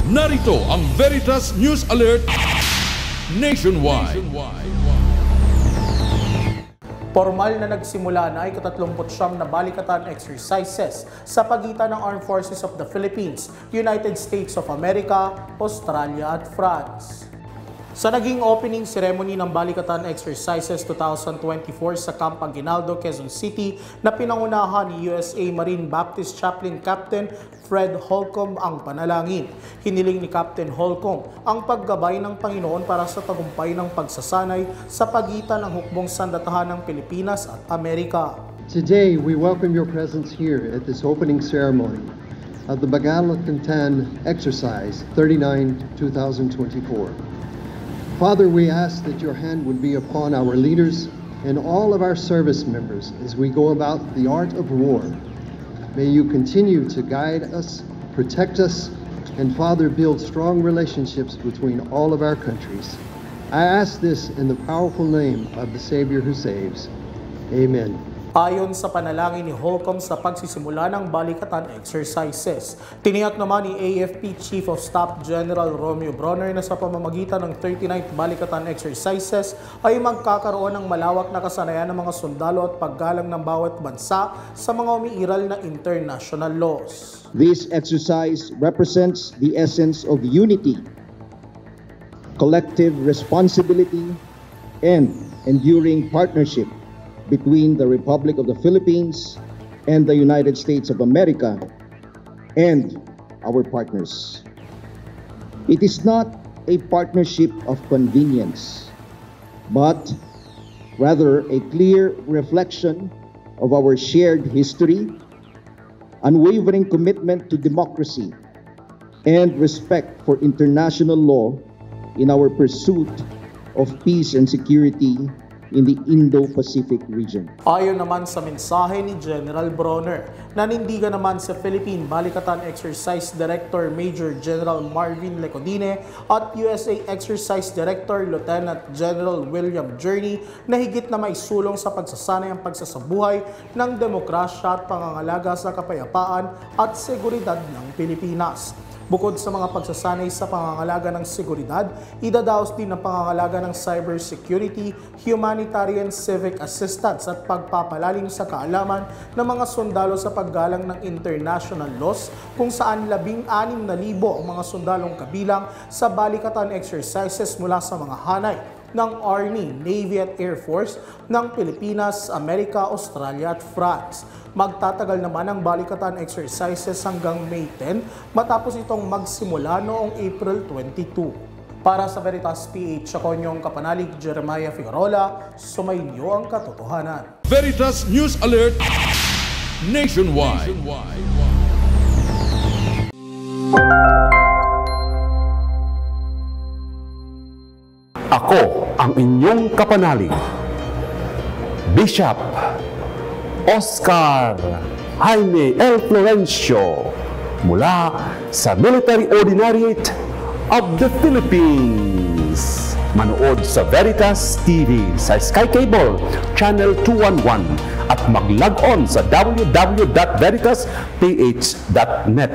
Narito ang Veritas News Alert Nationwide. Formal na nagsimula na ika-39 na balikatan exercises sa pagitan ng Armed Forces of the Philippines, United States of America, Australia at France. Sa naging opening ceremony ng Balikatan Exercises 2024 sa Camp Aguinaldo, Quezon City na pinangunahan ni USA Marine Baptist Chaplain Captain Fred Holcomb ang panalangin. Hiniling ni Captain Holcomb ang paggabay ng Panginoon para sa tagumpay ng pagsasanay sa pagitan ng hukbong sandatahan ng Pilipinas at Amerika. Today, we welcome your presence here at this opening ceremony of the Balikatan Exercise 39-2024. Father, we ask that your hand would be upon our leaders and all of our service members as we go about the art of war. May you continue to guide us, protect us, and Father, build strong relationships between all of our countries. I ask this in the powerful name of the Savior who saves. Amen. Ayon sa panalangin ni Holcomb sa pagsisimula ng Balikatan Exercises, tiniyak naman ni AFP Chief of Staff General Romeo Bronner na sa pamamagitan ng 39th Balikatan Exercises ay magkakaroon ng malawak na kasanayan ng mga sundalo at paggalang ng bawat bansa sa mga umiiral na international laws. This exercise represents the essence of unity, collective responsibility, and enduring partnership between the Republic of the Philippines and the United States of America and our partners. It is not a partnership of convenience, but rather a clear reflection of our shared history, unwavering commitment to democracy, and respect for international law in our pursuit of peace and security in the Indo-Pacific region. Ayon naman sa mensahe ni General Bronner, nanindigan naman sa Philippine Balikatan Exercise Director Major General Marvin Lecodine at USA Exercise Director Lieutenant General William Journey na higit na maisulong sa pagsasanay ang pagsasabuhay ng demokrasya at pangangalaga sa kapayapaan at seguridad ng Pilipinas. Bukod sa mga pagsasanay sa pangangalaga ng seguridad, idadaos din ang pangangalaga ng cybersecurity, humanitarian civic assistance at pagpapalalim sa kaalaman ng mga sundalo sa paggalang ng international laws kung saan 16,000 ang mga sundalong kabilang sa balikatan exercises mula sa mga hanay ng Army, Navy at Air Force ng Pilipinas, Amerika, Australia at France. Magtatagal naman ang balikatan exercises hanggang May 10 matapos itong magsimula noong April 22. Para sa Veritas PH, ako niyong kapanalig Jeremiah Figueroa, sumainyo ang katotohanan. Veritas News Alert Nationwide. Ako ang inyong kapanalig, Bishop Oscar Jaime L. Florencio mula sa Military Ordinariate of the Philippines. Manood sa Veritas TV sa Sky Cable Channel 211 at mag-log on sa www.veritasph.net.